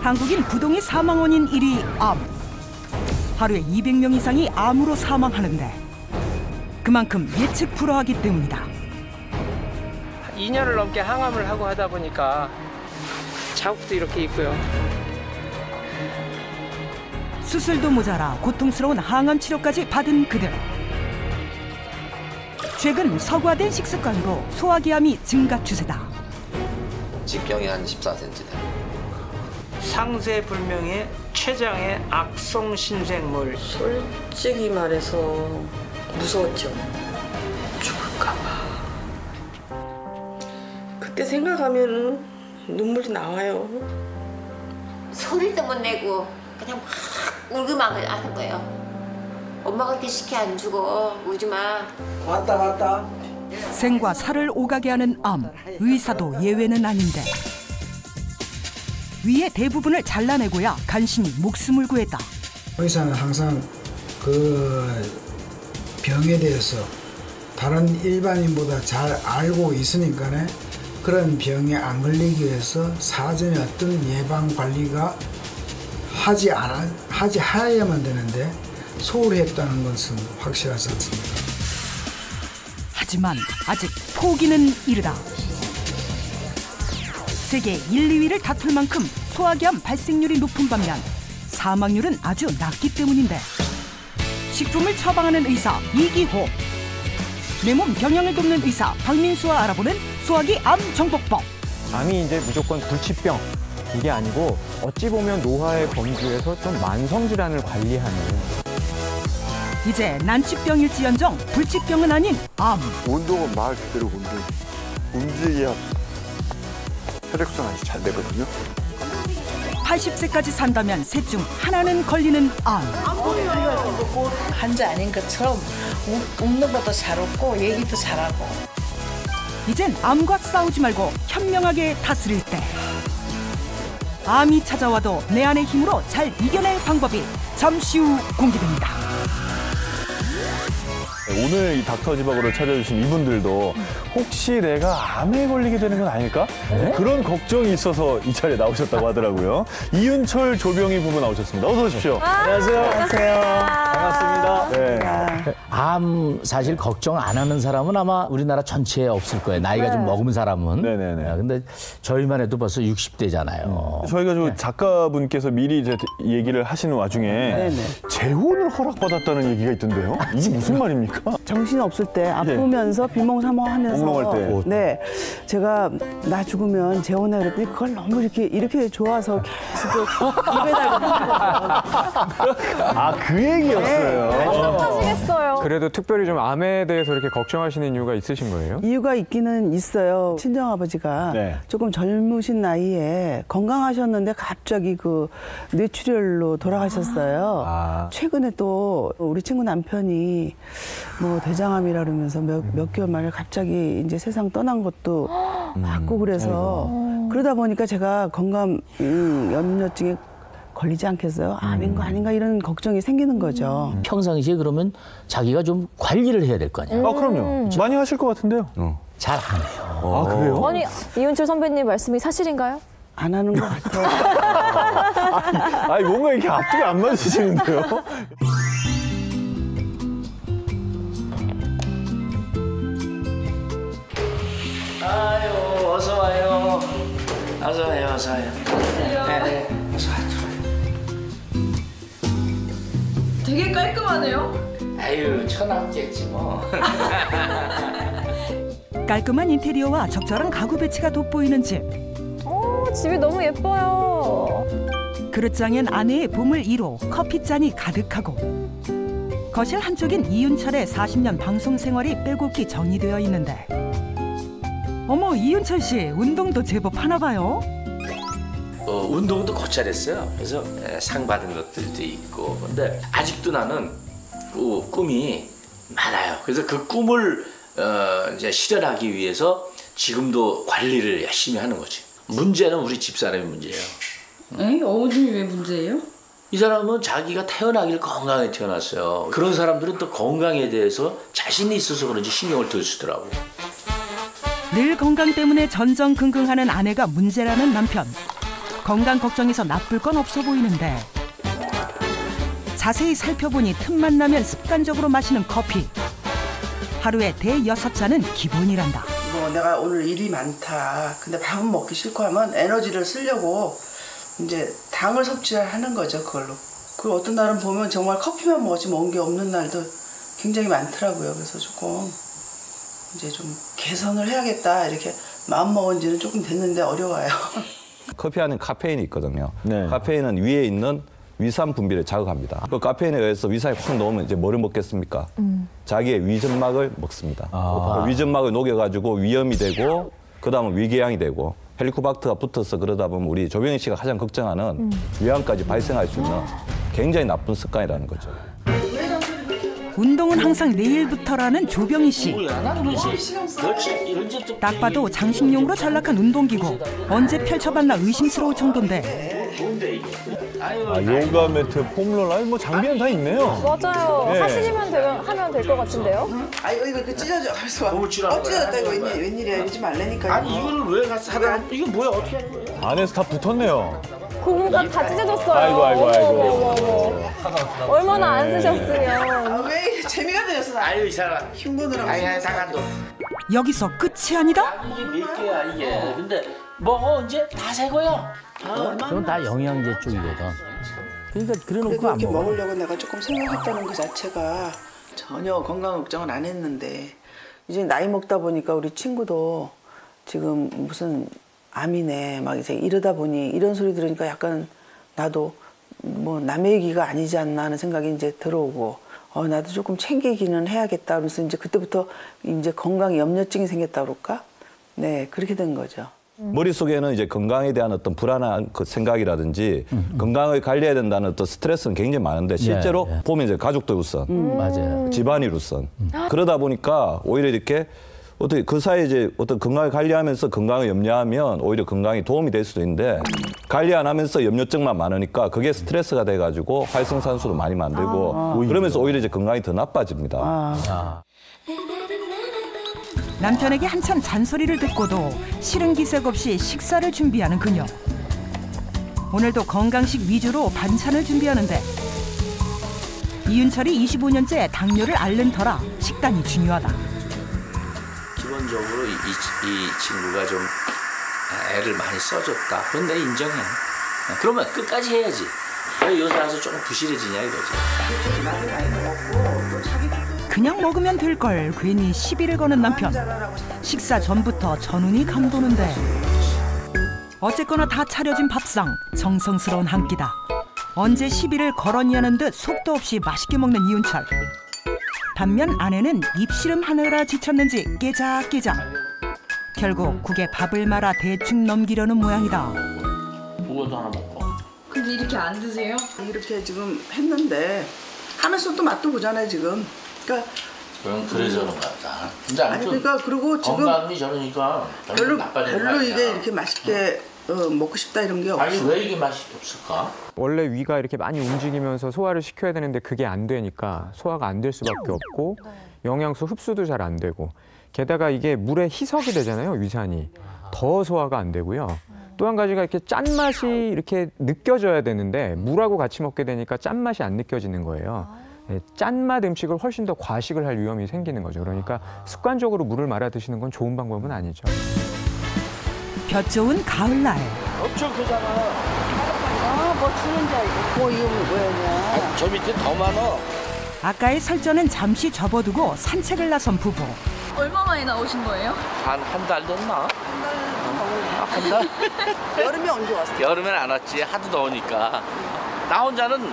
한국인 부동의 사망 원인 1위 암. 하루에 200명 이상이 암으로 사망하는데 그만큼 예측 불허하기 때문이다. 2년을 넘게 항암을 하고 하다 보니까 자국도 이렇게 있고요. 수술도 모자라 고통스러운 항암 치료까지 받은 그들. 최근 서구화된 식습관으로 소화기암이 증가 추세다. 직경이 한 14cm 돼요. 상세불명의 췌장의 악성 신생물. 솔직히 말해서 무서웠죠. 죽을까 봐. 그때 생각하면 눈물이 나와요. 소리도 못 내고 그냥 막 울기만 하는 거예요. 엄마가 그렇게 시켜 안 주고 울지 마. 왔다. 생과 살을 오가게 하는 암. 의사도 예외는 아닌데. 위의 대부분을 잘라내고야 간신히 목숨을 구했다. 의사는 항상 그 병에 대해서 다른 일반인보다 잘 알고 있으니까네 그런 병에 안 걸리기 위해서 사전에 어떤 예방 관리가 하지 하야만 되는데 소홀했다는 것은 확실하지 않습니다. 하지만 아직 포기는 이르다. 세계 1, 2위를 다툴 만큼 소화기암 발생률이 높은 반면 사망률은 아주 낮기 때문인데 식품을 처방하는 의사 이기호, 내 몸 경영을 돕는 의사 박민수와 알아보는 소화기 암 정복법. 암이 이제 무조건 불치병 이게 아니고 어찌 보면 노화의 범주에서 좀 만성 질환을 관리하는. 이제 난치병일지언정 불치병은 아닌 암. 운동은 말 그대로 움직여야 혈액순환이 잘 되거든요. 80세까지 산다면 셋 중 하나는 걸리는 암. 환자 아닌 것처럼 웃는 것도 잘 웃고 얘기도 잘하고. 이젠 암과 싸우지 말고 현명하게 다스릴 때. 암이 찾아와도 내 안의 힘으로 잘 이겨낼 방법이 잠시 후 공개됩니다. 오늘 이 닥터지박으로 찾아주신 이분들도 혹시 내가 암에 걸리게 되는 건 아닐까? 네? 그런 걱정이 있어서 이 자리에 나오셨다고 하더라고요. 이윤철, 조병희 부부 나오셨습니다. 어서 오십시오. 안녕하세요. 안녕하세요. 반갑습니다. 네. 암 사실 걱정 안 하는 사람은 아마 우리나라 전체에 없을 거예요. 나이가 좀 먹은 사람은. 네네네. 근데 저희만 해도 벌써 60대잖아요. 저희가 저 작가분께서 미리 이제 얘기를 하시는 와중에 재혼을 허락받았다는 얘기가 있던데요. 이게 무슨 말입니까? 정신 없을 때 아프면서 비몽사몽하면서 몽롱할 때. 네, 제가 나 죽으면 재혼해 그랬더니 그걸 너무 이렇게 좋아서 계속 입에 달고 아, 그 얘기였어요. 하시겠어요. 그래도 특별히 좀 암에 대해서 이렇게 걱정하시는 이유가 있으신 거예요? 이유가 있기는 있어요. 친정아버지가 조금 젊으신 나이에 건강하셨는데 갑자기 그 뇌출혈로 돌아가셨어요. 최근에 또 우리 친구 남편이 뭐 대장암이라 그러면서 몇 개월 만에 갑자기 이제 세상 떠난 것도 맞고 그래서 그러다 보니까 제가 건강 염려증에 걸리지 않겠어요? 암인 거 아닌가 이런 걱정이 생기는 거죠. 평상시에 그러면 자기가 좀 관리를 해야 될 거 아니에요? 아, 그럼요. 많이 하실 것 같은데요. 잘 안 해요. 아, 그래요? 아니, 이윤철 선배님 말씀이 사실인가요? 안 하는 것 같아요. 아니, 뭔가 이렇게 앞뒤가 안 맞으시는데요? 아유, 어서 와요. 어서 와요, 어서 와요. 네, 어서 와요. 되게 깔끔하네요. 아유, 천합겠지 뭐. 깔끔한 인테리어와 적절한 가구 배치가 돋보이는 집. 집이 너무 예뻐요. 그릇장엔 아내의 보물 1호 커피잔이 가득하고 거실 한쪽엔 이윤철의 40년 방송 생활이 빼곡히 정리되어 있는데 어머, 이윤철 씨 운동도 제법 하나 봐요. 운동도 곧잘 했어요. 그래서 상 받은 것들도 있고. 근데 아직도 나는 꿈이 많아요. 그래서 그 꿈을 이제 실현하기 위해서 지금도 관리를 열심히 하는 거지. 문제는 우리 집사람이 문제예요. 에? 어머님이 왜 문제예요? 이 사람은 자기가 태어나길 건강하게 태어났어요. 그런 사람들은 또 건강에 대해서 자신이 있어서 그런지 신경을 덜 쓰더라고. 늘 건강 때문에 전전긍긍하는 아내가 문제라는 남편. 건강 걱정에서 나쁠 건 없어 보이는데 자세히 살펴보니 틈만 나면 습관적으로 마시는 커피. 하루에 대여섯 잔은 기본이란다. 뭐 내가 오늘 일이 많다. 근데 밥은 먹기 싫고 하면 에너지를 쓰려고 이제 당을 섭취하는 거죠, 그걸로. 그리고 어떤 날은 보면 정말 커피만 먹지 먹은 게 없는 날도 굉장히 많더라고요. 그래서 조금 이제 좀 개선을 해야겠다 이렇게 마음먹은 지는 조금 됐는데 어려워요. 커피 안에 카페인이 있거든요. 네. 카페인은 위에 있는 위산 분비를 자극합니다. 그 카페인에 의해서 위산이 확 넣으면 이제 뭐를 먹겠습니까? 자기의 위점막을 먹습니다. 그 위점막을 녹여가지고 위염이 되고 그다음은 위궤양이 되고 헬리코박터가 붙어서 그러다 보면 우리 조병희 씨가 가장 걱정하는 위암까지 발생할 수 있는 굉장히 나쁜 습관이라는 거죠. 운동은 항상 내일부터라는 조병희 씨. 딱 봐도 장식용으로 전락한 운동기구. 언제 펼쳐봤나 의심스러울 정도인데. 요가 매트, 폼롤러, 뭐 장비는 다 있네요. 맞아요. 네. 하시면 하면 될 것 같은데요? 이거 찢어져. 그래서 찢어졌다 이거 웬일이야 이러지 말라니까. 아니 이거를 왜 가서 하다 이거 뭐야 어떻게 하는 거야? 안에서 다 붙었네요. 고무가 다 찢어졌어요. 아이고. 얼마나 안 쓰셨으면. 왜 이렇게 재미가 들렸어? 아유 이 사람 힘보느라고. 다 간도. 여기서 끝이 아니다? 이게 몇 개야 이게. 근데 먹어 이제 다 새 거야. 그건 다 영양제 쪽이거든. 그러니까 그래놓고 그래도 안 이렇게 먹어. 먹으려고 내가 조금 생각했다는 것 자체가 전혀 건강 걱정은 안 했는데 이제 나이 먹다 보니까 우리 친구도 지금 무슨 암이네 막 이제 이러다 보니 이런 소리 들으니까 약간 나도 뭐 남의 얘기가 아니지 않나 하는 생각이 이제 들어오고 나도 조금 챙기기는 해야겠다 그래서 이제 그때부터 이제 건강 염려증이 생겼다 그럴까? 네 그렇게 된 거죠. 머릿속에는 이제 건강에 대한 어떤 불안한 그 생각이라든지 건강을 관리해야 된다는 어떤 스트레스는 굉장히 많은데 실제로 보면 이제 가족들 우선, 맞아요. 집안일 우선. 그러다 보니까 오히려 이렇게 어떻게 그 사이에 이제 어떤 건강을 관리하면서 건강을 염려하면 오히려 건강에 도움이 될 수도 있는데 관리 안 하면서 염려증만 많으니까 그게 스트레스가 돼가지고 활성산소도 많이 만들고 그러면서 오히려 이제 건강이 더 나빠집니다. 남편에게 한참 잔소리를 듣고도 싫은 기색 없이 식사를 준비하는 그녀. 오늘도 건강식 위주로 반찬을 준비하는데 이윤철이 25년째 당뇨를 앓는 터라 식단이 중요하다. 기본적으로 이 친구가 좀 애를 많이 써줬다. 그건 내 인정해. 그러면 끝까지 해야지. 왜 요새 와서 조금 부실해지냐 이거지. 그냥 먹으면 될 걸 괜히 시비를 거는 남편. 식사 전부터 전운이 감도는데 어쨌거나 다 차려진 밥상, 정성스러운 한 끼다. 언제 시비를 걸었냐는 듯 속도 없이 맛있게 먹는 이윤철. 반면 아내는 입씨름 하느라 지쳤는지 깨작깨작. 결국 국에 밥을 말아 대충 넘기려는 모양이다. 그것도 하나 먹고. 근데 이렇게 안 드세요? 이렇게 지금 했는데 하면서 또 맛도 보잖아요 지금. 그러니까 그래서 그런 것 같다. 근데 아무튼 그러니까 그리고 지금 건강이 저러니까 별로 이게 이렇게 맛있게 먹고 싶다 이런 게 없어. 아니 왜 이게 맛이 없을까? 원래 위가 이렇게 많이 움직이면서 소화를 시켜야 되는데 그게 안 되니까 소화가 안 될 수밖에 없고 영양소 흡수도 잘 안 되고 게다가 이게 물에 희석이 되잖아요, 위산이. 더 소화가 안 되고요. 또 한 가지가 이렇게 짠맛이 이렇게 느껴져야 되는데 물하고 같이 먹게 되니까 짠맛이 안 느껴지는 거예요. 짠맛 음식을 훨씬 더 과식을 할 위험이 생기는 거죠. 그러니까 습관적으로 물을 말아 드시는 건 좋은 방법은 아니죠. 볕 좋은 가을날. 엄청 크잖아. 뭐 주는 줄 알고. 이거 뭐였냐. 저 밑에 더 많아. 아까의 설전은 잠시 접어두고 산책을 나선 부부. 얼마 만에 나오신 거예요? 한 달 됐나? 한 달? 여름에 언제 왔어? 여름엔 안 왔지. 하도 더우니까. 나 혼자는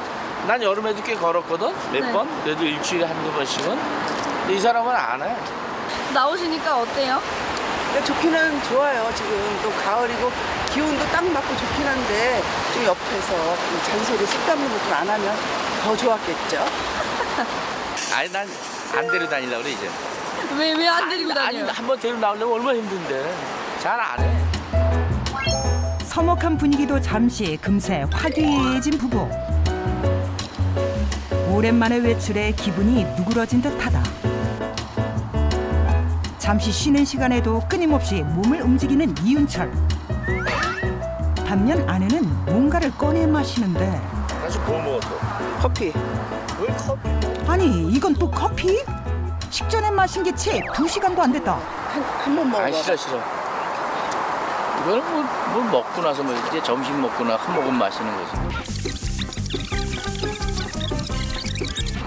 난 여름에도 꽤 걸었거든. 몇 번? 그래도 일주일에 한두 번씩은. 근데 이 사람은 안 해. 나오시니까 어때요? 좋기는 좋아요. 지금 또 가을이고 기온도 딱 맞고 좋긴 한데 좀 옆에서 잔소리 습관을 좀 안 하면 더 좋았겠죠. 아니 난 안 데리고 다니려고 그래 이제. 왜 안 데리고 다녀요? 아니 한번 데리고 나오려면 얼마나 힘든데. 잘 안 해. 서먹한 분위기도 잠시 금세 화기애애해진 부부. 오랜만에 외출해 기분이 누그러진 듯하다. 잠시 쉬는 시간에도 끊임없이 몸을 움직이는 이윤철. 반면 아내는 뭔가를 꺼내 마시는데. 아주 뭐 먹었어? 커피. 왜 커피? 아니 이건 또 커피? 식전에 마신 게 채 2시간도 안 됐다. 한 번 먹어봐. 싫어. 이거는 뭐 먹고 나서 뭐 이제 점심 먹거나 한 모금 마시는 거지.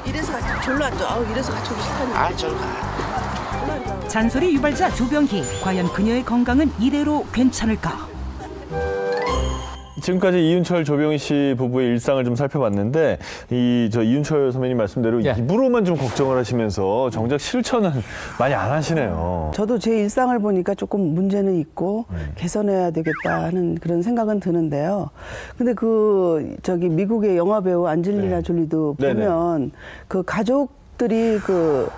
이래서 같이 졸로 앉아. 아우 이래서 같이 오기 싫다니. 저리 가. 잔소리 유발자 조병희. 과연 그녀의 건강은 이대로 괜찮을까? 지금까지 이윤철, 조병희 씨 부부의 일상을 좀 살펴봤는데 이윤철 선배님 말씀대로 입으로만 좀 걱정을 하시면서 정작 실천은 많이 안 하시네요. 저도 제 일상을 보니까 조금 문제는 있고 개선해야 되겠다 하는 그런 생각은 드는데요. 근데 미국의 영화 배우 안젤리나 졸리도 보면 그 가족들이 그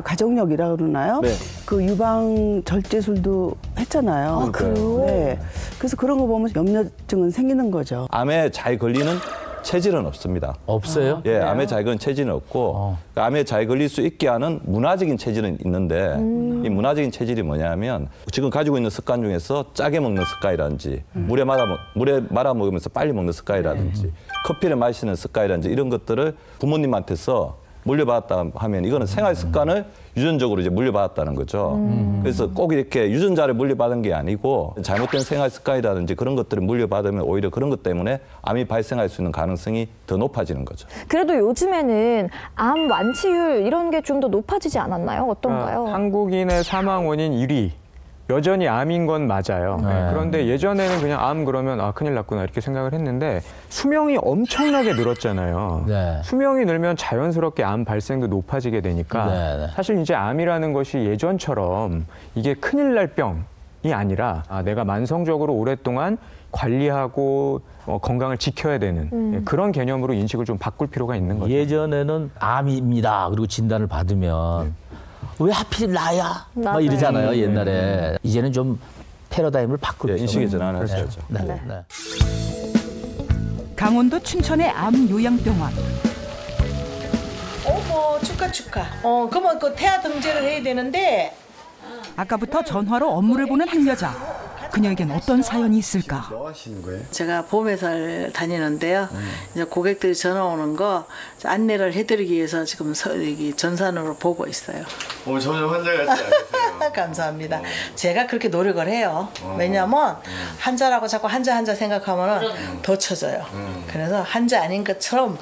가족력이라 그러나요? 네. 그 유방 절제술도 했잖아요. 아, 그래요? 네. 그래서 그런 거 보면 염려증은 생기는 거죠. 암에 잘 걸리는 체질은 없습니다. 없어요? 예, 암에 잘 걸리는 체질은 없고 암에 잘 걸릴 수 있게 하는 문화적인 체질은 있는데 이 문화적인 체질이 뭐냐면 지금 가지고 있는 습관 중에서 짜게 먹는 습관이라든지 물에 말아 먹으면서 빨리 먹는 습관이라든지 커피를 마시는 습관이라든지 이런 것들을 부모님한테서 물려받았다 하면 이거는 생활 습관을 유전적으로 이제 물려받았다는 거죠. 그래서 꼭 이렇게 유전자를 물려받은 게 아니고 잘못된 생활 습관이라든지 그런 것들을 물려받으면 오히려 그런 것 때문에 암이 발생할 수 있는 가능성이 더 높아지는 거죠. 그래도 요즘에는 암 완치율 이런 게 좀 더 높아지지 않았나요? 어떤가요? 한국인의 사망 원인 1위. 여전히 암인 건 맞아요. 그런데 예전에는 그냥 암 그러면 큰일 났구나 이렇게 생각을 했는데 수명이 엄청나게 늘었잖아요. 수명이 늘면 자연스럽게 암 발생도 높아지게 되니까 사실 이제 암이라는 것이 예전처럼 이게 큰일 날 병이 아니라 내가 만성적으로 오랫동안 관리하고 건강을 지켜야 되는 그런 개념으로 인식을 좀 바꿀 필요가 있는 거죠. 예전에는 암입니다. 그리고 진단을 받으면 왜 하필 나야? 막 이러잖아요, 옛날에. 이제는 좀 패러다임을 바꾸죠. 인식의 전환을 하셔야죠. 강원도 춘천의 암 요양병원. 어머, 축하. 그러면 그 태아 등재를 해야 되는데. 아까부터 전화로 업무를 보는 한 여자. 그녀에겐 어떤 사연이 있을까? 뭐 하시는 거예요? 제가 보험회사를 다니는데요. 이제 고객들이 전화 오는 거 안내를 해드리기 위해서 지금 여기 전산으로 보고 있어요. 전혀 환자 같지 않으세요. 감사합니다. 제가 그렇게 노력을 해요. 왜냐하면 환자라고 자꾸 환자 생각하면 더 쳐져요. 그래서 환자 아닌 것처럼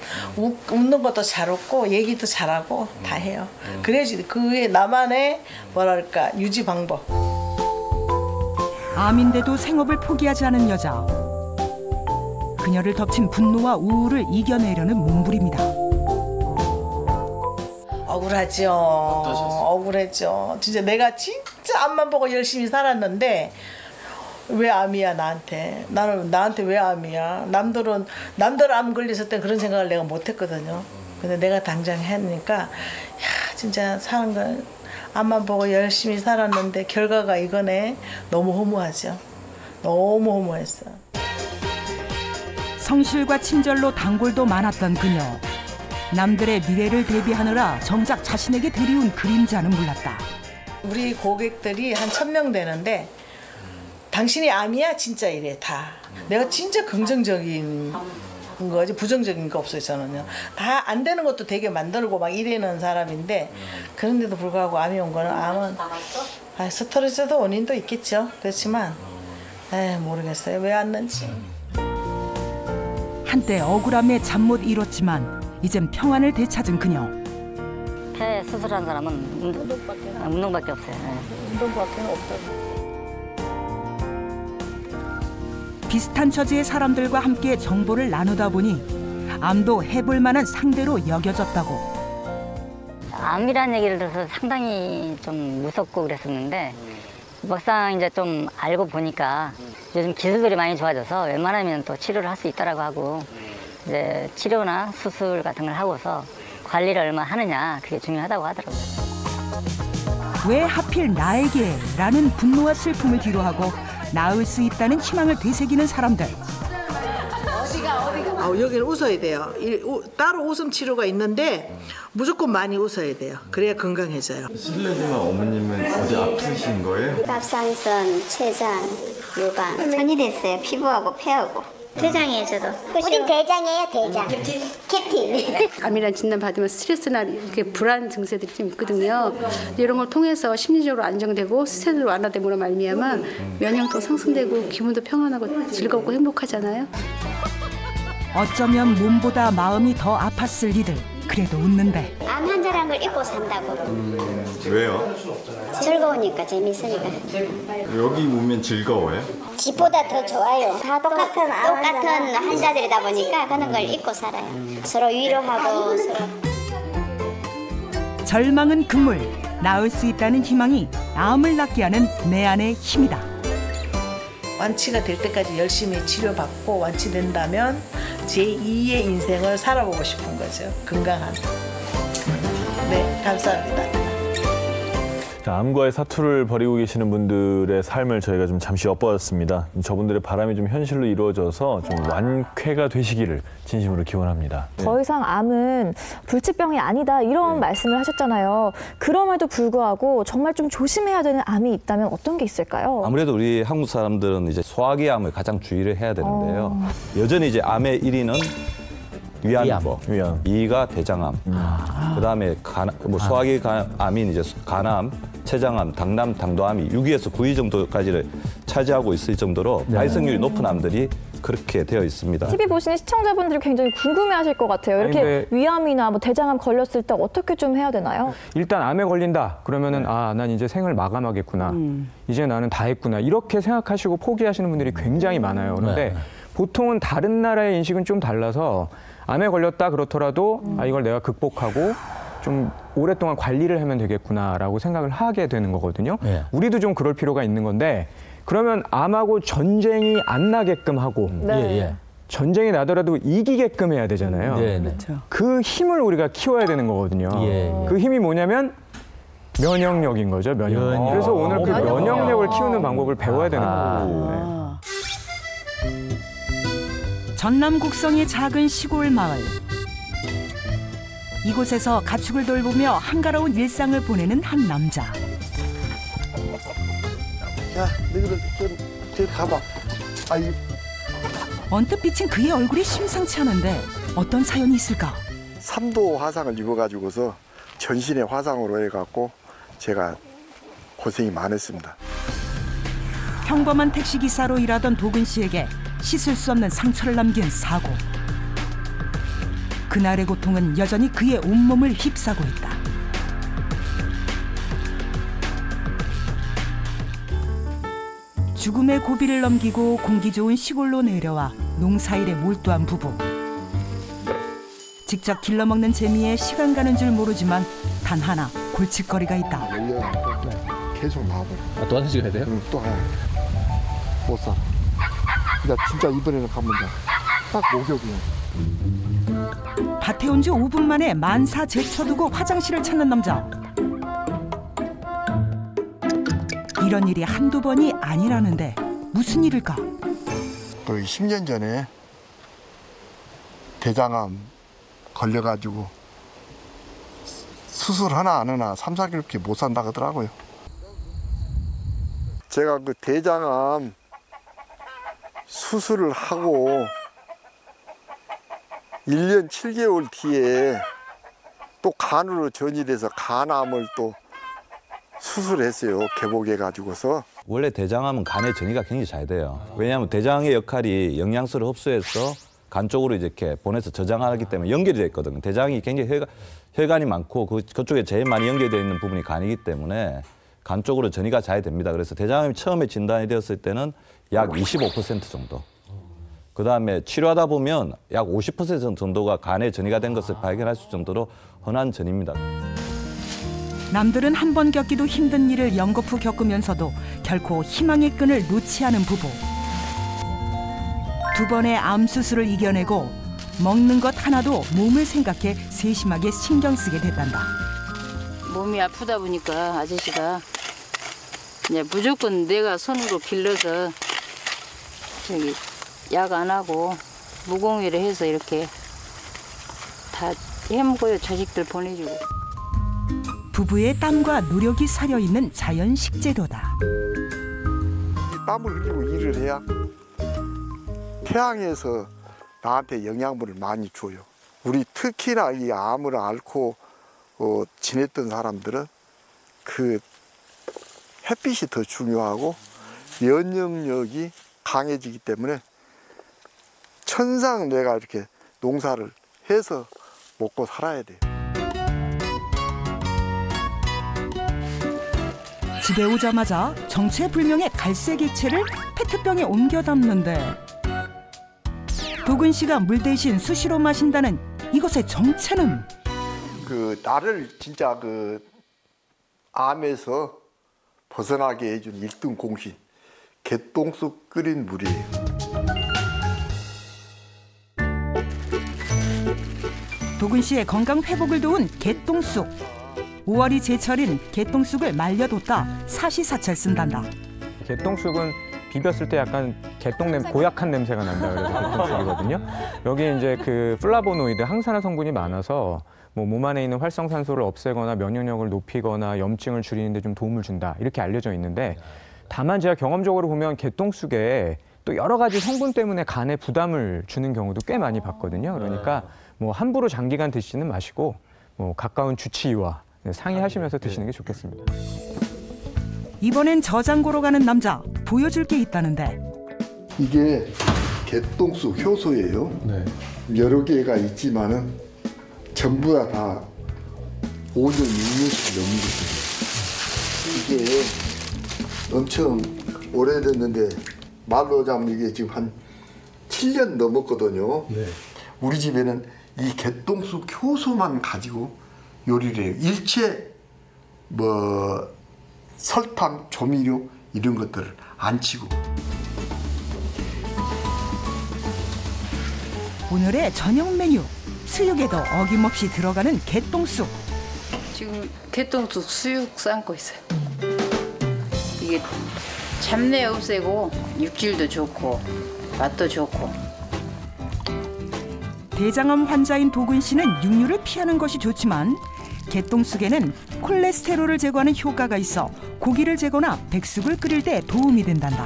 웃는 것도 잘 웃고 얘기도 잘하고 다 해요. 그래야지 그게 나만의 뭐랄까 유지 방법. 암인데도 생업을 포기하지 않은 여자. 그녀를 덮친 분노와 우울을 이겨내려는 몸부림이다. 억울하죠. 억울했죠. 진짜 내가 진짜 앞만 보고 열심히 살았는데 왜 암이야 나한테. 나한테 왜 암이야. 남들 암 걸렸을 땐 그런 생각을 내가 못했거든요. 근데 내가 당장 했으니까 진짜 사는 건 앞만 보고 열심히 살았는데 결과가 이거네. 너무 허무하죠. 너무 허무했어. 성실과 친절로 단골도 많았던 그녀. 남들의 미래를 대비하느라 정작 자신에게 들이운 그림자는 몰랐다. 우리 고객들이 한 1000명 되는데 당신이 암이야? 진짜 이래 다. 내가 진짜 긍정적인 거지 부정적인 거 없어요. 저는요. 다 안 되는 것도 되게 만들고 막 이래는 사람인데 그런데도 불구하고 암이 온 거는 암은 스트레스도 원인도 있겠죠. 그렇지만 모르겠어요. 왜 왔는지. 한때 억울함에 잠 못 이뤘지만 이젠 평안을 되찾은 그녀. 폐 수술한 사람은 운동밖에 없어요. 운동밖에 없다고. 비슷한 처지의 사람들과 함께 정보를 나누다 보니 암도 해볼 만한 상대로 여겨졌다고. 암이라는 얘기를 들어서 상당히 좀 무섭고 그랬었는데 막상 이제 좀 알고 보니까 요즘 기술들이 많이 좋아져서 웬만하면 또 치료를 할 수 있다라고 하고 이제 치료나 수술 같은 걸 하고서 관리를 얼마나 하느냐 그게 중요하다고 하더라고요. 왜 하필 나에게? 라는 분노와 슬픔을 뒤로하고 나을 수 있다는 희망을 되새기는 사람들. 여기는 웃어야 돼요. 따로 웃음 치료가 있는데 무조건 많이 웃어야 돼요. 그래야 건강해져요. 실례지만 어머님은 어디 아프신 거예요? 갑상선, 췌장, 유방 전이 됐어요. 피부하고 폐하고. 대장이에요, 저도. 우린 대장이에요, 대장. 캡틴. 암이란 진단 받으면 스트레스나 이렇게 불안 증세들이 좀 있거든요. 이런 걸 통해서 심리적으로 안정되고 스트레스로 완화됨으로 말미암아 면역도 상승되고 기분도 평안하고 즐겁고 행복하잖아요. 어쩌면 몸보다 마음이 더 아팠을 이들. 그래도 웃는데. 암 환자란 걸 잊고 산다고. 왜요? 즐거우니까, 재밌으니까. 여기 오면 즐거워요? 집보다 더 좋아요. 다 똑같은 환자들이다 보니까 그런 걸 잊고 살아요. 서로 위로하고 서로. 절망은 금물, 나을 수 있다는 희망이 암을 낫게 하는 내 안의 힘이다. 완치가 될 때까지 열심히 치료받고 완치된다면 제2의 인생을 살아보고 싶은 거죠. 건강한. 네, 감사합니다. 자, 암과의 사투를 벌이고 계시는 분들의 삶을 저희가 좀 잠시 엿보았습니다. 저분들의 바람이 좀 현실로 이루어져서 좀 완쾌가 되시기를 진심으로 기원합니다. 더 이상 암은 불치병이 아니다 이런 말씀을 하셨잖아요. 그럼에도 불구하고 정말 좀 조심해야 되는 암이 있다면 어떤 게 있을까요? 아무래도 우리 한국 사람들은 이제 소화기 암을 가장 주의를 해야 되는데요. 여전히 이제 암의 1위는 위암이고 2위가 대장암, 그다음에 소화기 암인 이제 간암, 췌장암, 당남, 당도암이 6위에서 9위 정도까지를 차지하고 있을 정도로 발생률이 높은 암들이 그렇게 되어 있습니다. TV 보시는 시청자분들이 굉장히 궁금해하실 것 같아요. 이렇게 위암이나 뭐 대장암 걸렸을 때 어떻게 좀 해야 되나요? 일단 암에 걸린다 그러면은 난 이제 생을 마감하겠구나. 이제 나는 다 했구나. 이렇게 생각하시고 포기하시는 분들이 굉장히 많아요. 그런데 보통은 다른 나라의 인식은 좀 달라서 암에 걸렸다 그렇더라도 이걸 내가 극복하고 좀 오랫동안 관리를 하면 되겠구나라고 생각을 하게 되는 거거든요. 우리도 좀 그럴 필요가 있는 건데 그러면 암하고 전쟁이 안 나게끔 하고 전쟁이 나더라도 이기게끔 해야 되잖아요. 그렇죠. 그 힘을 우리가 키워야 되는 거거든요. 그 힘이 뭐냐면 면역력인 거죠. 면역력. 그래서 오늘 그 면역력을 키우는 방법을 배워야 되는 거예요. 전남 곡성의 작은 시골 마을. 이곳에서 가축을 돌보며 한가로운 일상을 보내는 한 남자. 야, 너희들 저기 가봐. 아이. 언뜻 비친 그의 얼굴이 심상치 않은데 어떤 사연이 있을까? 3도 화상을 입어가지고서 전신에 화상으로 해갖고 제가 고생이 많았습니다. 평범한 택시기사로 일하던 도근 씨에게 씻을 수 없는 상처를 남긴 사고. 그날의 고통은 여전히 그의 온몸을 휩싸고 있다. 죽음의 고비를 넘기고 공기 좋은 시골로 내려와 농사일에 몰두한 부부. 직접 길러먹는 재미에 시간 가는 줄 모르지만 단 하나 골칫거리가 있다. 계속 나와버려. 또 화장실 가야 돼요? 응, 또 가야 돼. 못 사. 나 진짜 이번에는 가면 딱 목욕이야. 밭에 온 지 5분 만에 만사 제쳐두고 화장실을 찾는 남자. 이런 일이 한두 번이 아니라는데 무슨 일일까? 거의 10년 전에 대장암 걸려가지고 수술 하나 안 하나 3, 4개월밖에 못 산다 하더라고요. 제가 그 대장암 수술을 하고 1년 7개월 뒤에 또 간으로 전이돼서 간암을 또 수술했어요. 개복해가지고서. 원래 대장암은 간의 전이가 굉장히 잘 돼요. 왜냐하면 대장의 역할이 영양소를 흡수해서 간 쪽으로 이렇게 보내서 저장하기 때문에 연결이 되어 있거든요. 대장이 굉장히 혈관이 많고 그쪽에 제일 많이 연결되어 있는 부분이 간이기 때문에 간 쪽으로 전이가 잘 됩니다. 그래서 대장암이 처음에 진단이 되었을 때는 약 25% 정도. 그다음에 치료하다 보면 약 50% 정도가 간에 전이가 된 것을 발견할 수 정도로 흔한 전입니다. 남들은 한 번 겪기도 힘든 일을 연거푸 겪으면서도 결코 희망의 끈을 놓지 않은 부부. 두 번의 암 수술을 이겨내고 먹는 것 하나도 몸을 생각해 세심하게 신경 쓰게 됐단다. 몸이 아프다 보니까 아저씨가 이제 무조건 내가 손으로 길러서 저기 약 안 하고 무공유를 해서 이렇게 다 해먹어요. 자식들 보내주고. 부부의 땀과 노력이 사려 있는 자연 식재료다. 땀을 흘리고 일을 해야 태양에서 나한테 영양분을 많이 줘요. 우리 특히나 이 암을 앓고 지냈던 사람들은 그 햇빛이 더 중요하고 면역력이 강해지기 때문에 천상 내가 이렇게 농사를 해서 먹고 살아야 돼요. 집에 오자마자 정체불명의 갈색 액체를 페트병에 옮겨 담는데 도근 씨가 물 대신 수시로 마신다는 이것의 정체는? 나를 진짜 암에서 벗어나게 해준 1등 공신, 개똥쑥 끓인 물이에요. 도근 씨의 건강 회복을 도운 개똥쑥. 5월이 제철인 개똥쑥을 말려뒀다 사시사철 쓴단다. 개똥쑥은 비볐을 때 약간 고약한 냄새가 난다 그래서 개똥쑥이거든요. 여기 이제 그 플라보노이드, 항산화 성분이 많아서 뭐 몸 안에 있는 활성산소를 없애거나 면역력을 높이거나 염증을 줄이는 데 좀 도움을 준다 이렇게 알려져 있는데, 다만 제가 경험적으로 보면 개똥쑥에 또 여러 가지 성분 때문에 간에 부담을 주는 경우도 꽤 많이 봤거든요. 그러니까 뭐 함부로 장기간 드시는 마시고 뭐 가까운 주치의와 상의하시면서 드시는 게 좋겠습니다. 이번엔 저장고로 가는 남자, 보여줄 게 있다는데. 이게 개똥쑥 효소예요. 여러 개가 있지만은 전부 다 5년, 6년씩 넘는 거예요. 이게 엄청 오래됐는데 말로 하자면 이게 지금 한 7년 넘었거든요. 우리 집에는 이 개똥쑥 효소만 가지고 요리를 해요. 일체 뭐 설탕, 조미료 이런 것들을 안 치고. 오늘의 저녁 메뉴, 수육에도 어김없이 들어가는 개똥쑥. 지금 개똥쑥 수육 삶고 있어요. 이게 잡내 없애고 육질도 좋고 맛도 좋고. 대장암 환자인 도근 씨는 육류를 피하는 것이 좋지만 개똥쑥에는 콜레스테롤을 제거하는 효과가 있어 고기를 재거나 백숙을 끓일 때 도움이 된단다.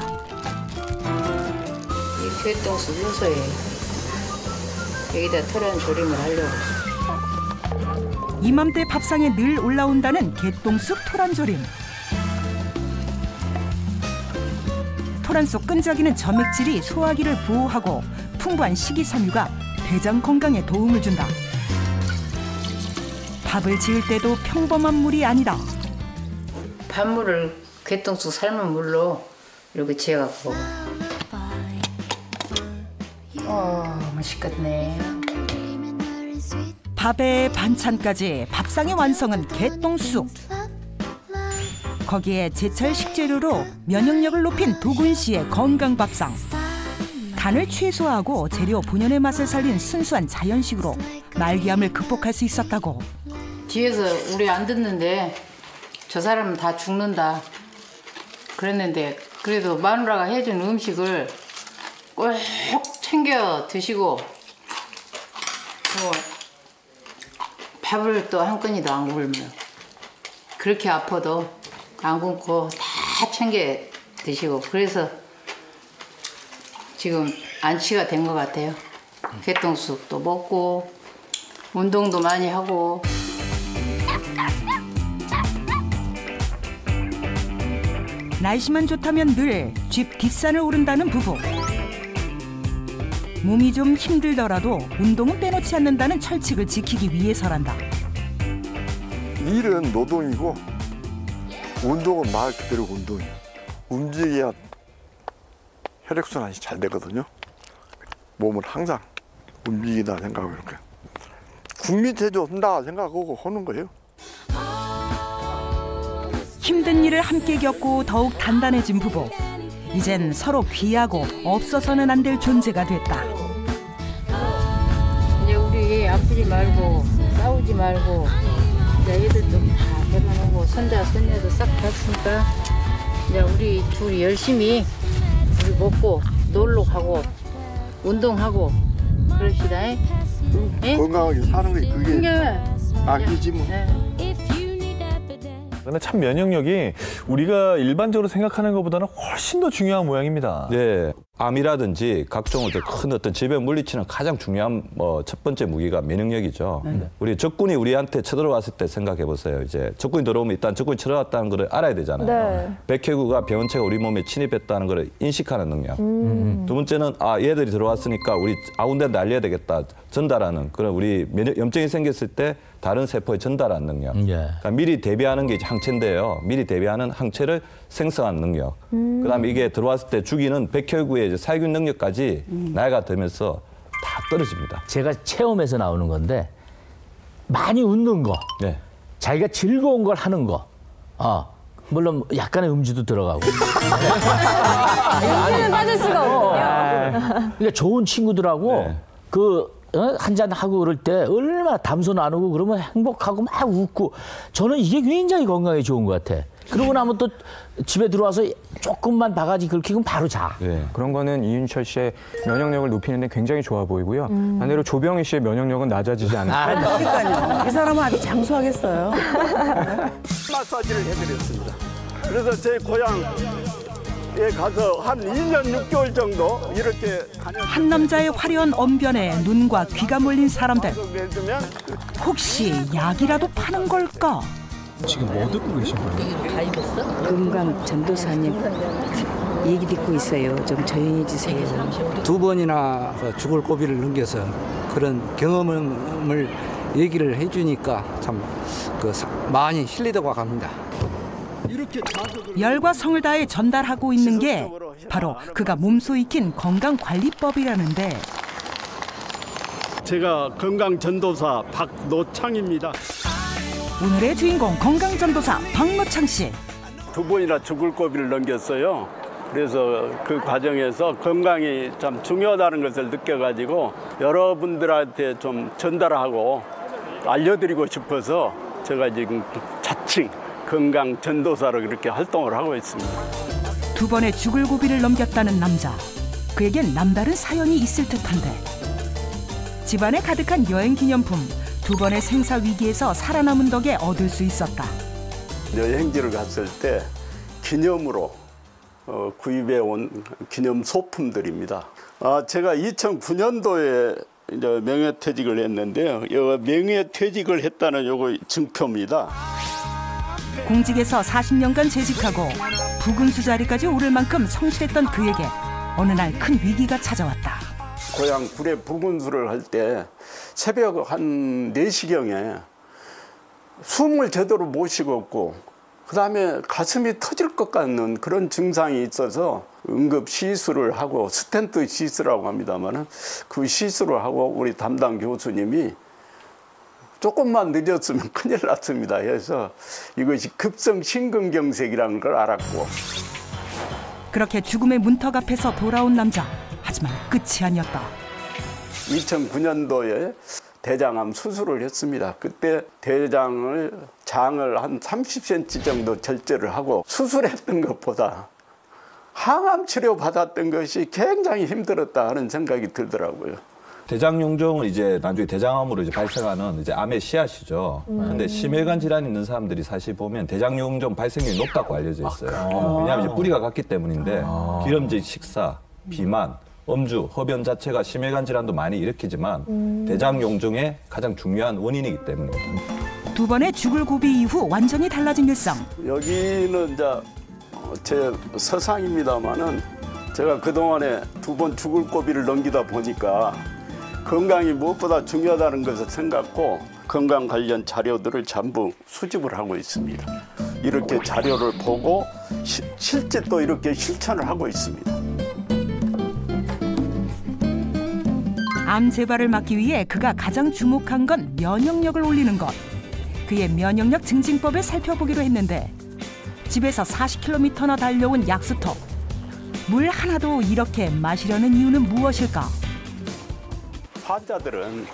이 개똥쑥 효소예요. 여기다 토란 조림을 하려고. 이맘때 밥상에 늘 올라온다는 개똥쑥 토란조림. 토란 속 끈적이는 점액질이 소화기를 보호하고 풍부한 식이섬유가 대장 건강에 도움을 준다. 밥을 지을 때도 평범한 물이 아니다. 밥물을 개똥쑥 삶은 물로 이렇게 지어갖고. 맛있겠네. 밥에 반찬까지 밥상의 완성은 개똥쑥. 거기에 제철 식재료로 면역력을 높인 도근 씨의 건강 밥상. 간을 최소화하고 재료 본연의 맛을 살린 순수한 자연식으로 말기암을 극복할 수 있었다고. 뒤에서 우리 안 듣는데 저 사람은 다 죽는다 그랬는데, 그래도 마누라가 해준 음식을 꼭 챙겨 드시고 밥을 또 한 끈이도 안 굶으면 그렇게 아파도 안 굶고 다 챙겨 드시고, 그래서 지금 안치가 된 것 같아요. 개똥쑥도 먹고 운동도 많이 하고. 날씨만 좋다면 늘 집 뒷산을 오른다는 부부. 몸이 좀 힘들더라도 운동은 빼놓지 않는다는 철칙을 지키기 위해서란다. 일은 노동이고 운동은 말 그대로 운동이에요. 움직여야 혈액순환이 잘 되거든요. 몸을 항상 움직이다 생각하고 이렇게 국민체조 한다 생각하고 하는 거예요. 힘든 일을 함께 겪고 더욱 단단해진 부부. 이젠 서로 귀하고 없어서는 안 될 존재가 됐다. 이제 우리 아프지 말고 싸우지 말고 이제 애들도 다 데려오고 손자 손녀도 싹 봤으니까 이제 우리 둘이 열심히 우리 먹고 놀러 가고 운동하고 그럽시다. 예? 건강하게 사는 게 그게 악이지 뭐. 그런데 참 면역력이 우리가 일반적으로 생각하는 것보다는 훨씬 더 중요한 모양입니다. 네, 암이라든지 각종 큰 어떤 질병 물리치는 가장 중요한 첫 번째 무기가 면역력이죠. 우리 적군이 우리한테 쳐들어왔을 때 생각해 보세요. 이제 적군이 들어오면 일단 적군이 쳐들어왔다는 걸 알아야 되잖아요. 네. 백혈구가 병원체가 우리 몸에 침입했다는 걸 인식하는 능력. 두 번째는 얘들이 들어왔으니까 우리 아군들한테 알려야 되겠다. 전달하는 그런 우리 염증이 생겼을 때 다른 세포에 전달하는 능력. 그러니까 미리 대비하는 게 이제 항체인데요. 미리 대비하는 항체를 생성하는 능력. 그다음에 이게 들어왔을 때 죽이는 백혈구의 이제 살균 능력까지 나이가 들면서 다 떨어집니다. 제가 체험에서 나오는 건데 많이 웃는 거, 자기가 즐거운 걸 하는 거, 물론 약간의 음주도 들어가고. 음주는 빠질 수가 없군요. 그러니까 좋은 친구들하고 한잔 하고 그럴 때 얼마나 담소 나누고 그러면 행복하고 막 웃고 저는 이게 굉장히 건강에 좋은 것 같아. 그러고 나면 또 집에 들어와서 조금만 바가지 긁히면 바로 자. 그런 거는 이윤철 씨의 면역력을 높이는 데 굉장히 좋아 보이고요. 반대로 조병희 씨의 면역력은 낮아지지 않을까. 그러니까요. 이 사람은 아주 장수하겠어요. 마사지를 해드렸습니다. 그래서 제 고향에 가서 한 1년 6개월 정도 이렇게 한 남자의 화려한 언변에 눈과 귀가 몰린 사람들. 혹시 약이라도 파는 걸까? 지금 뭐 듣고 계신 거예요? 다 입었어? 금강 전도사님 얘기 듣고 있어요. 좀 조용히 해주세요. 2번이나 죽을 고비를 넘겨서 그런 경험을 얘기를 해주니까 참 많이 힐리다고 합니다. 열과 성을 다해 전달하고 있는 게 바로 그가 몸소 익힌 건강관리법이라는데 제가 건강전도사 박노창입니다. 오늘의 주인공 건강전도사 박노창 씨. 2번이나 죽을 고비를 넘겼어요. 그래서 그 과정에서 건강이 참 중요하다는 것을 느껴가지고 여러분들한테 좀 전달하고 알려드리고 싶어서 제가 지금 자칭 건강 전도사로 그렇게 활동을 하고 있습니다. 2번의 죽을 고비를 넘겼다는 남자. 그에겐 남다른 사연이 있을 듯한데 집안에 가득한 여행 기념품. 2번의 생사 위기에서 살아남은 덕에 얻을 수 있었다. 여행지를 갔을 때 기념으로 구입해 온 기념 소품들입니다. 제가 2009년도에 이제 명예퇴직을 했는데요. 명예퇴직을 했다는 요거 증표입니다. 공직에서 40년간 재직하고 부군수 자리까지 오를 만큼 성실했던 그에게 어느 날 큰 위기가 찾아왔다. 고향 굴에 부군수를 할 때 새벽 한 4시경에 숨을 제대로 못 쉬겠고 그다음에 가슴이 터질 것 같는 그런 증상이 있어서 응급 시술을 하고 스텐트 시술이라고 합니다만 그 시술을 하고 우리 담당 교수님이 조금만 늦었으면 큰일 났습니다. 그래서 이것이 급성 심근경색이라는 걸 알았고 그렇게 죽음의 문턱 앞에서 돌아온 남자. 하지만 끝이 아니었다. 2009년도에 대장암 수술을 했습니다. 그때 장을 한 30cm 정도 절제를 하고 수술했던 것보다 항암 치료 받았던 것이 굉장히 힘들었다 하는 생각이 들더라고요. 대장용종은 이제 나중에 대장암으로 이제 발생하는 이제 암의 씨앗이죠. 근데 심혈관 질환이 있는 사람들이 사실 보면 대장용종 발생률이 높다고 알려져 있어요. 왜냐하면 이제 뿌리가 같기 때문인데 기름진 식사, 비만, 음주, 흡연 자체가 심혈관 질환도 많이 일으키지만 대장용종의 가장 중요한 원인이기 때문입니다. 2번의 죽을 고비 이후 완전히 달라진 일상. 여기는 이제 제 서상입니다만은 제가 그동안에 2번 죽을 고비를 넘기다 보니까 건강이 무엇보다 중요하다는 것을 생각하고 건강 관련 자료들을 전부 수집을 하고 있습니다. 이렇게 자료를 보고 실제 또 이렇게 실천을 하고 있습니다. 암 재발을 막기 위해 그가 가장 주목한 건 면역력을 올리는 것. 그의 면역력 증진법을 살펴보기로 했는데 집에서 40km나 달려온 약수터. 물 하나도 이렇게 마시려는 이유는 무엇일까? 환자들은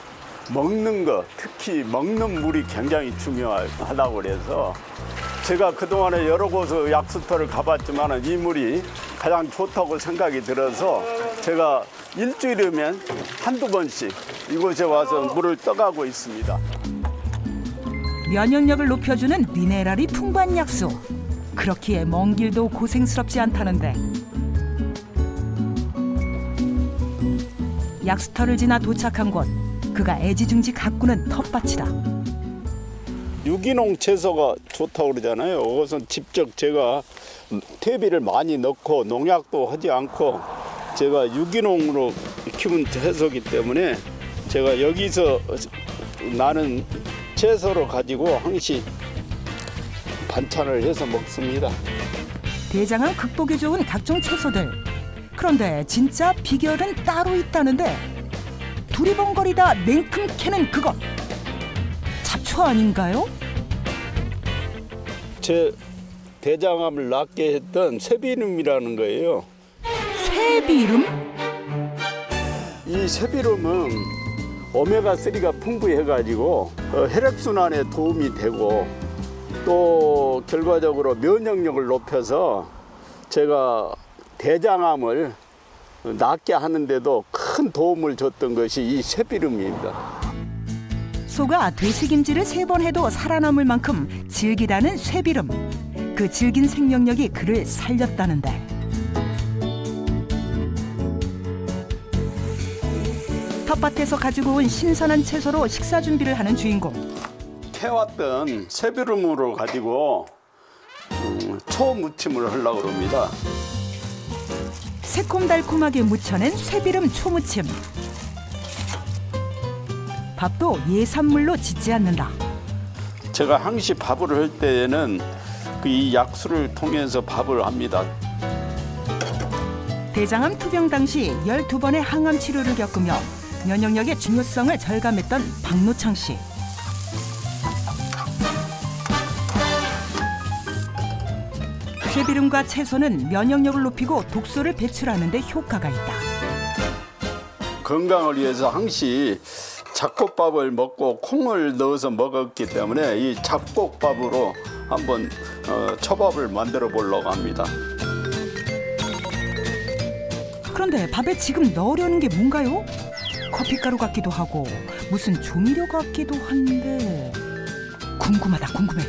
먹는 것, 특히 먹는 물이 굉장히 중요하다고 그래서 제가 그동안에 여러 곳 약수터를 가봤지만 이 물이 가장 좋다고 생각이 들어서 제가 일주일이면 한두 번씩 이곳에 와서 물을 떠가고 있습니다. 면역력을 높여주는 미네랄이 풍부한 약수. 그렇기에 먼 길도 고생스럽지 않다는데. 약수터를 지나 도착한 곳. 그가 애지중지 가꾸는 텃밭이다. 유기농 채소가 좋다고 그러잖아요. 그것은 직접 제가 퇴비를 많이 넣고 농약도 하지 않고 제가 유기농으로 키운 채소이기 때문에 제가 여기서 나는 채소를 가지고 항시 반찬을 해서 먹습니다. 대장암 극복에 좋은 각종 채소들. 그런데 진짜 비결은 따로 있다는데 두리번거리다 냉큼 캐는 그것. 잡초 아닌가요? 제 대장암을 낫게 했던 쇠비름이라는 거예요. 쇠비름? 이 쇠비름은 오메가3가 풍부해가지고 혈액순환에 도움이 되고 또 결과적으로 면역력을 높여서 제가 대장암을 낫게 하는데도 큰 도움을 줬던 것이 이 쇠비름입니다. 소가 돼지김치를 3번 해도 살아남을 만큼 질기다는 쇠비름. 그 질긴 생명력이 그를 살렸다는데. 텃밭에서 가지고 온 신선한 채소로 식사 준비를 하는 주인공. 캐왔던 쇠비름으로 가지고 초무침을 하려고 합니다. 새콤달콤하게 무쳐낸 쇠비름 초무침. 밥도 예산물로 짓지 않는다. 제가 항시 밥을 할 때에는 이 약수를 통해서 밥을 합니다. 대장암 투병 당시 12번의 항암 치료를 겪으며 면역력의 중요성을 절감했던 박노창 씨. 쇠비름과 채소는 면역력을 높이고 독소를 배출하는 데 효과가 있다. 건강을 위해서 항시 잡곡밥을 먹고 콩을 넣어서 먹었기 때문에 이 잡곡밥으로 한번 초밥을 만들어 보려고 합니다. 그런데 밥에 지금 넣으려는 게 뭔가요? 커피가루 같기도 하고 무슨 조미료 같기도 한데 궁금하다 궁금해.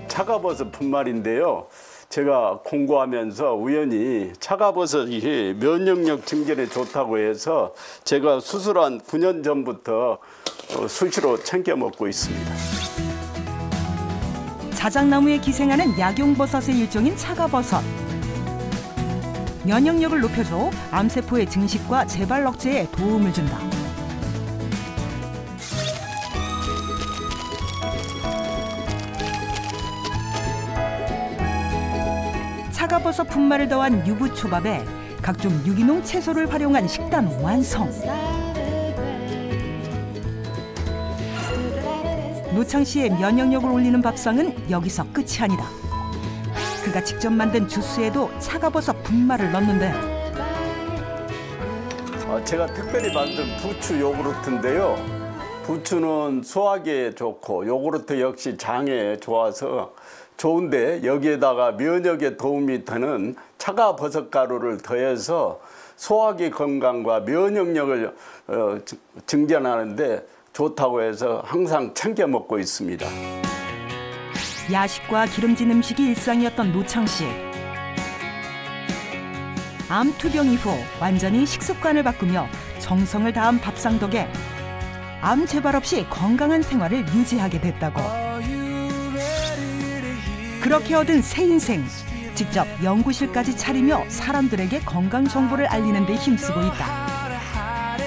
차가버섯 분말인데요. 제가 공부하면서 우연히 차가버섯이 면역력 증진에 좋다고 해서 제가 수술한 9년 전부터 수시로 챙겨 먹고 있습니다. 자작나무에 기생하는 약용버섯의 일종인 차가버섯. 면역력을 높여줘 암세포의 증식과 재발 억제에 도움을 준다. 차가버섯 분말을 더한 유부초밥에 각종 유기농 채소를 활용한 식단 완성. 노창 씨의 면역력을 올리는 밥상은 여기서 끝이 아니다. 그가 직접 만든 주스에도 차가버섯 분말을 넣는데 제가 특별히 만든 부추 요구르트인데요. 부추는 소화기에 좋고 요구르트 역시 장에 좋아서 좋은데 여기에다가 면역에 도움이 되는 차가버섯 가루를 더해서 소화기 건강과 면역력을 증진하는데 좋다고 해서 항상 챙겨 먹고 있습니다. 야식과 기름진 음식이 일상이었던 노창 씨. 암 투병 이후 완전히 식습관을 바꾸며 정성을 다한 밥상 덕에 암 재발 없이 건강한 생활을 유지하게 됐다고. 그렇게 얻은 새 인생. 직접 연구실까지 차리며 사람들에게 건강 정보를 알리는 데 힘쓰고 있다.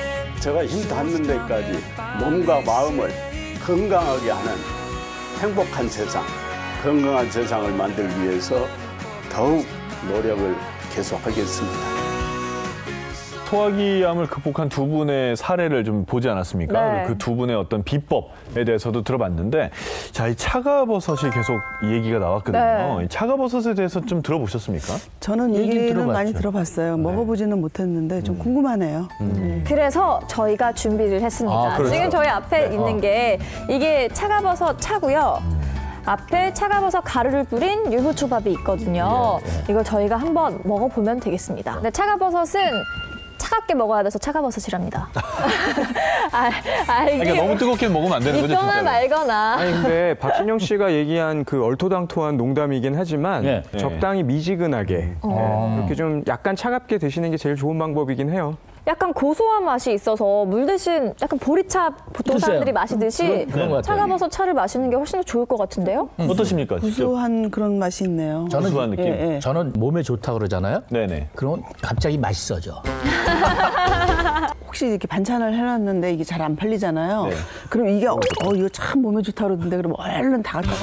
제가 힘 닿는 데까지 몸과 마음을 건강하게 하는 행복한 세상, 건강한 세상을 만들기 위해서 더욱 노력을 계속하겠습니다. 소화기암을 극복한 두 분의 사례를 좀 보지 않았습니까? 네. 그 두 분의 어떤 비법에 대해서도 들어봤는데, 자, 이 차가버섯이 계속 얘기가 나왔거든요. 네. 이 차가버섯에 대해서 좀 들어보셨습니까? 저는 얘기는 많이 들어봤어요. 먹어보지는 못했는데 좀 궁금하네요. 그래서 저희가 준비를 했습니다. 아, 그렇죠. 지금 저희 앞에 네. 있는 게 이게 차가버섯 차고요. 앞에 차가버섯 가루를 뿌린 유부초밥이 있거든요. 이걸 저희가 한번 먹어보면 되겠습니다. 근데 차가버섯은 차갑게 먹어야 돼서 차가버섯이랍니다. 그러니까 너무 뜨겁게 먹으면 안 되는 거죠? 익거나 말거나. 아니 근데 박진영 씨가 얘기한 그 얼토당토한 농담이긴 하지만 적당히 미지근하게 이렇게 좀 약간 차갑게 드시는 게 제일 좋은 방법이긴 해요. 약간 고소한 맛이 있어서 물 대신 약간 보리차 보통 사람들이 마시듯이 차가버섯 차를 마시는 게 훨씬 더 좋을 것 같은데요? 어떠십니까? 고소한 그런 맛이 있네요. 저는 고소한 느낌. 저는 몸에 좋다 그러잖아요. 네네. 그러면 갑자기 맛있어져. 혹시 이렇게 반찬을 해놨는데 이게 잘 안 팔리잖아요. 그럼 이게 이거 참 몸에 좋다 그러던데 그러면 얼른 다 갖다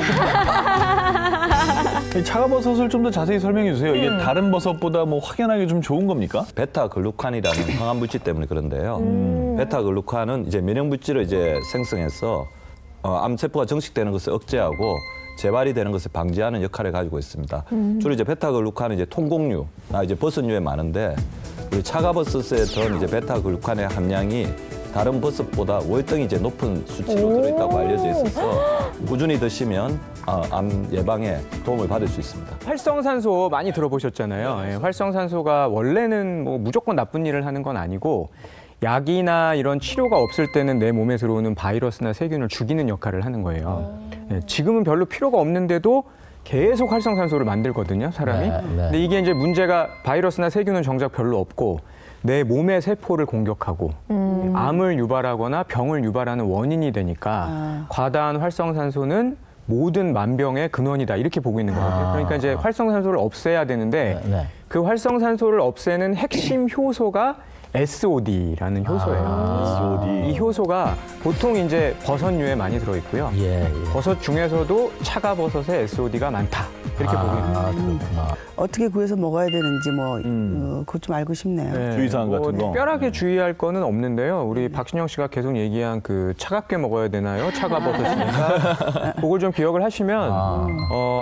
차가버섯을 좀 더 자세히 설명해 주세요. 이게 다른 버섯보다 뭐 확연하게 좀 좋은 겁니까? 베타글루칸이라는 항암 물질 때문에 그런데요. 베타글루칸은 이제 면역 물질을 이제 생성해서 암세포가 정식되는 것을 억제하고 재발이 되는 것을 방지하는 역할을 가지고 있습니다. 주로 이제 베타글루칸은 이제 통곡류나 이제 버섯류에 많은데 우리 차가버섯에 들어온 이제 베타글루칸의 함량이 다른 버섯보다 월등히 이제 높은 수치로 들어있다고 알려져 있어서 꾸준히 드시면 암 예방에 도움을 받을 수 있습니다. 활성산소 많이 들어보셨잖아요. 활성산소가 원래는 뭐 무조건 나쁜 일을 하는 건 아니고 약이나 이런 치료가 없을 때는 내 몸에 들어오는 바이러스나 세균을 죽이는 역할을 하는 거예요. 지금은 별로 필요가 없는데도 계속 활성산소를 만들거든요, 사람이. 근데 이게 이제 문제가 바이러스나 세균은 정작 별로 없고 내 몸의 세포를 공격하고 암을 유발하거나 병을 유발하는 원인이 되니까 과다한 활성산소는 모든 만병의 근원이다 이렇게 보고 있는 거거든요. 그러니까 이제 활성산소를 없애야 되는데 그 활성산소를 없애는 핵심 효소가 SOD라는 효소예요. SOD. 이 효소가 보통 이제 버섯류에 많이 들어있고요. 버섯 중에서도 차가버섯에 SOD가 많다. 이렇게 보고 있는 거예요. 어떻게 구해서 먹어야 되는지 그것 좀 알고 싶네요. 주의사항 같은 거. 특별하게 주의할 거는 없는데요. 우리 박신영 씨가 계속 얘기한 그 차갑게 먹어야 되나요? 차가버섯이니까. 그걸 좀 기억을 하시면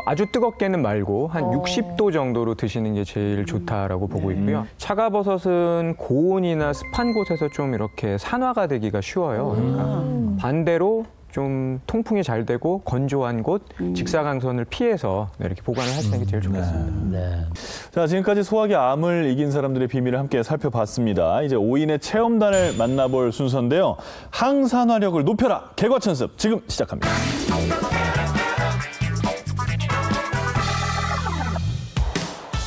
아주 뜨겁게는 말고 한 60도 정도로 드시는 게 제일 좋다라고 보고 있고요. 차가버섯은 고온이나 습한 곳에서 좀 이렇게 산화가 되기가 쉬워요. 그러니까 반대로 좀 통풍이 잘 되고 건조한 곳, 직사광선을 피해서 이렇게 보관을 하시는 게 제일 좋겠습니다. 자, 지금까지 소화기 암을 이긴 사람들의 비밀을 함께 살펴봤습니다. 이제 5인의 체험단을 만나볼 순서인데요. 항산화력을 높여라! 개과천습 지금 시작합니다.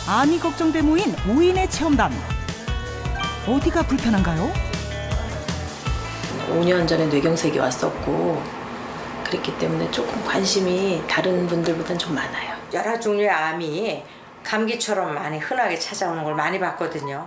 암이 걱정돼 모인 5인의 체험단. 어디가 불편한가요? 5년 전에 뇌경색이 왔었고 그랬기 때문에 조금 관심이 다른 분들보다는 좀 많아요. 여러 종류의 암이 감기처럼 많이 흔하게 찾아오는 걸 많이 봤거든요.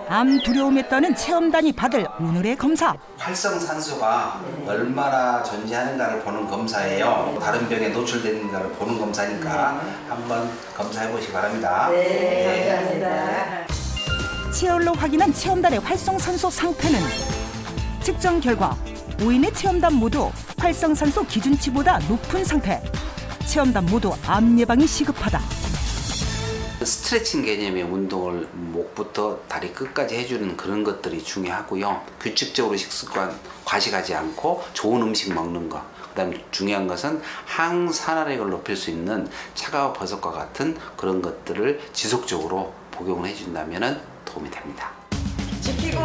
암 두려움에 떠는 체험단이 받을 오늘의 검사. 활성산소가 얼마나 존재하는가를 보는 검사예요. 다른 병에 노출되는가를 보는 검사니까 한번 검사해 보시기 바랍니다. 네, 감사합니다. 체열로 확인한 체험단의 활성산소 상태는 측정 결과 5인의 체험단 모두 활성산소 기준치보다 높은 상태. 체험단 모두 암 예방이 시급하다. 스트레칭 개념의 운동을 목부터 다리 끝까지 해주는 그런 것들이 중요하고요. 규칙적으로 식습관 과식하지 않고 좋은 음식 먹는 거. 그다음에 중요한 것은 항산화력을 높일 수 있는 차가워 버섯과 같은 그런 것들을 지속적으로 복용을 해준다면 도움이 됩니다. 지키고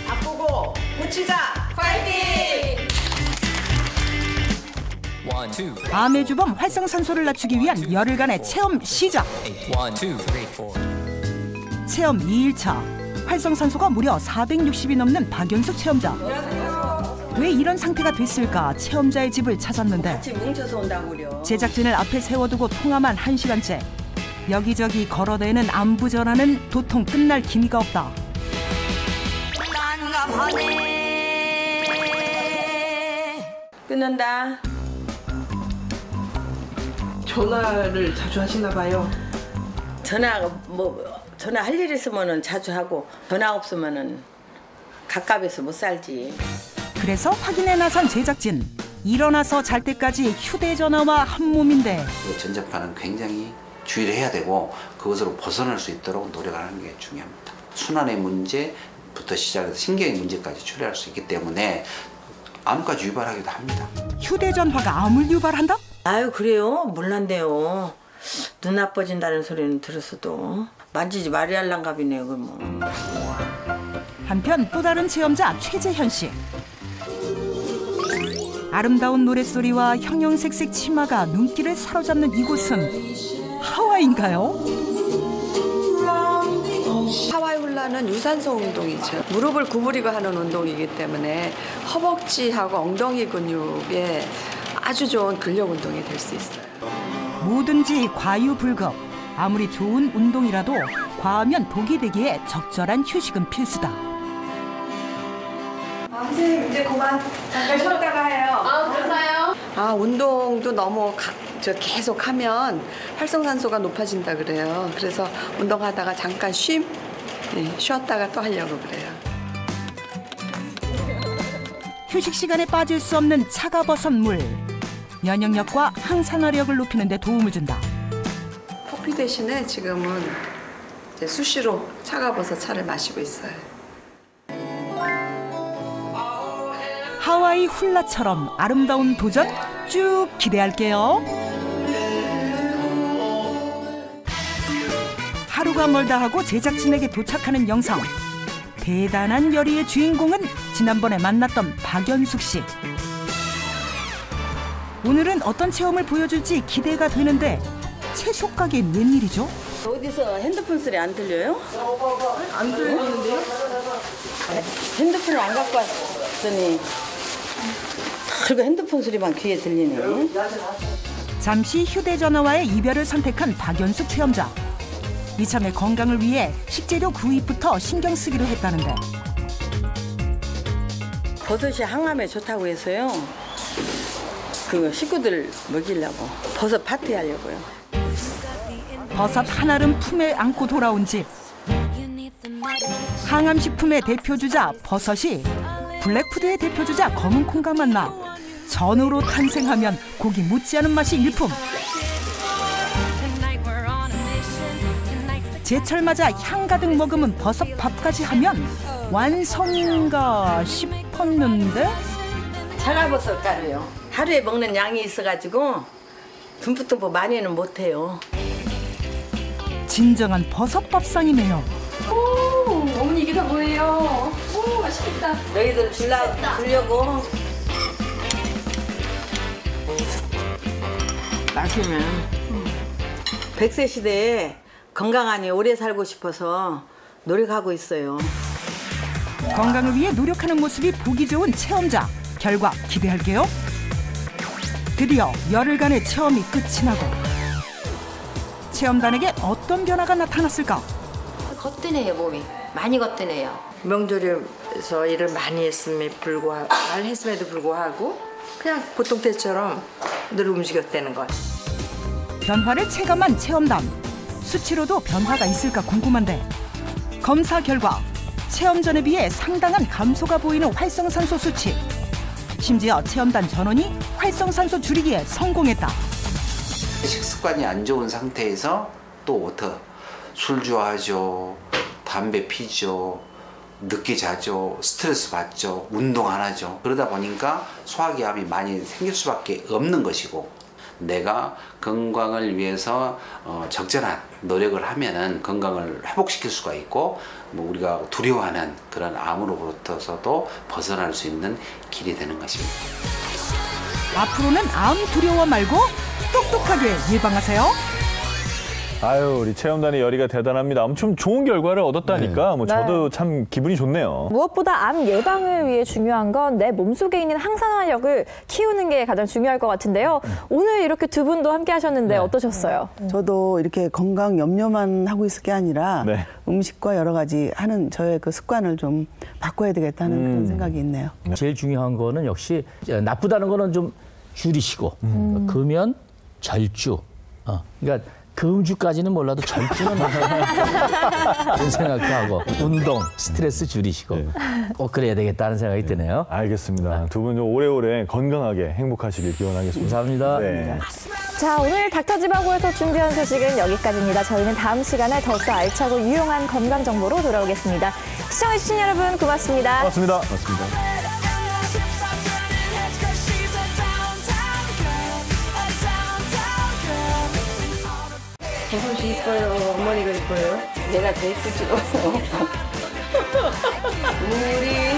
바꾸고 고치자 파이팅! 암의 주범 활성산소를 낮추기 위한 열흘간의 체험 시작. 체험 2일차. 활성산소가 무려 460이 넘는 박연숙 체험자. 왜 이런 상태가 됐을까 체험자의 집을 찾았는데 같이 뭉쳐서 온다고요. 제작진을 앞에 세워두고 통화만 1시간째. 여기저기 걸어대는 안부 전화는 도통 끝날 기미가 없다. 끊는다. 전화를 자주 하시나 봐요. 전화할 일 있으면은 자주 하고 전화 없으면은 갑갑해서 못 살지. 그래서 확인에 나선 제작진. 일어나서 잘 때까지 휴대전화와 한 몸인데. 전자파는 굉장히 주의를 해야 되고 그것으로 벗어날 수 있도록 노력하는 게 중요합니다. 순환의 문제부터 시작해서 신경의 문제까지 초래할 수 있기 때문에 암까지 유발하기도 합니다. 휴대전화가 암을 유발한다? 아유 그래요? 몰랐네요. 눈 나빠진다는 소리는 들었어도 만지지 말아야 할랑갑이네요. 그 뭐. 한편 또 다른 체험자 최재현 씨. 아름다운 노랫소리와 형형색색 치마가 눈길을 사로잡는 이곳은 하와이인가요? 하와이 훌라는 유산소 운동이죠. 무릎을 구부리고 하는 운동이기 때문에 허벅지하고 엉덩이 근육에 아주 좋은 근력 운동이 될 수 있어요. 뭐든지 과유불급. 아무리 좋은 운동이라도 과하면 독이 되기에 적절한 휴식은 필수다. 선생님 이제 그만 잠깐 쉬었다가 해요. 괜찮아요. 운동도 너무 계속 하면 활성산소가 높아진다 그래요. 그래서 운동하다가 잠깐 쉬었다가 또 하려고 그래요. 휴식 시간에 빠질 수 없는 차가버섯 물. 면역력과 항산화력을 높이는 데 도움을 준다. 커피 대신에 지금은 이제 수시로 차가버섯 차를 마시고 있어요. 하와이 훌라처럼 아름다운 도전 쭉 기대할게요. 하루가 멀다 하고 제작진에게 도착하는 영상. 대단한 열의의 주인공은 지난번에 만났던 박연숙 씨. 오늘은 어떤 체험을 보여줄지 기대가 되는데 채소 가게엔 웬일이죠? 어디서 핸드폰 소리 안 들려요? 안 들리는데요? 핸드폰을 안 갖고 왔더니 그리고 핸드폰 소리만 귀에 들리네. 잠시 휴대전화와의 이별을 선택한 박연숙 체험자. 이참에 건강을 위해 식재료 구입부터 신경 쓰기로 했다는데. 버섯이 항암에 좋다고 해서요. 그 식구들 먹이려고 버섯 파티 하려고요. 버섯 한알은 품에 안고 돌아온 집. 항암식품의 대표주자 버섯이 블랙푸드의 대표주자 검은콩과 만나 전으로 탄생하면 고기 못지않은 맛이 일품. 제철 맞아 향 가득 머금은 버섯밥까지 하면 완성인가 싶었는데. 차가버섯 가루요. 하루에 먹는 양이 있어가지고 듬뿍듬뿍 많이는 못해요. 진정한 버섯밥상이네요. 오, 어머니 이게 다 뭐예요? 오, 맛있겠다. 너희들 주려고. 마시면 100세 시대에 건강하니 오래 살고 싶어서 노력하고 있어요. 건강을 위해 노력하는 모습이 보기 좋은 체험자. 결과 기대할게요. 드디어 열흘간의 체험이 끝이 나고 체험단에게 어떤 변화가 나타났을까? 거뜬해요, 몸이. 많이 거뜬해요. 명절에서 일을 많이 했음에도 불구하고 그냥 보통 때처럼 늘 움직였다는 것. 변화를 체감한 체험단. 수치로도 변화가 있을까 궁금한데 검사 결과 체험 전에 비해 상당한 감소가 보이는 활성산소 수치. 심지어 체험단 전원이 활성산소 줄이기에 성공했다. 식습관이 안 좋은 상태에서 또 술 좋아하죠, 담배 피죠, 늦게 자죠, 스트레스 받죠, 운동 안 하죠. 그러다 보니까 소화기암이 많이 생길 수밖에 없는 것이고, 내가 건강을 위해서 적절한 노력을 하면은 건강을 회복시킬 수가 있고, 뭐 우리가 두려워하는 그런 암으로부터서도 벗어날 수 있는 길이 되는 것입니다. 앞으로는 암 두려워 말고 똑똑하게 예방하세요. 아유, 우리 체험단의 열의가 대단합니다. 엄청 좋은 결과를 얻었다니까 뭐 저도 참 기분이 좋네요. 무엇보다 암 예방을 위해 중요한 건 내 몸속에 있는 항산화력을 키우는 게 가장 중요할 것 같은데요. 오늘 이렇게 두 분도 함께 하셨는데 어떠셨어요? 저도 이렇게 건강 염려만 하고 있을 게 아니라 음식과 여러 가지 하는 저의 그 습관을 좀 바꿔야 되겠다는 그런 생각이 있네요. 제일 중요한 거는 역시 나쁘다는 거는 좀 줄이시고 금연, 절주. 그러니까 금주까지는 몰라도 절주는 그런 생각하고 운동, 스트레스 줄이시고 꼭 그래야 되겠다는 생각이 드네요. 알겠습니다. 두 분 오래오래 건강하게 행복하시길 기원하겠습니다. 감사합니다. 네. 자, 오늘 닥터지바고에서 준비한 소식은 여기까지입니다. 저희는 다음 시간에 더욱더 알차고 유용한 건강 정보로 돌아오겠습니다. 시청해주신 여러분 고맙습니다. 고맙습니다. 고맙습니다. 버섯이 이뻐요. 어머니가 이뻐요. 내가 더 예쁠지도. 우리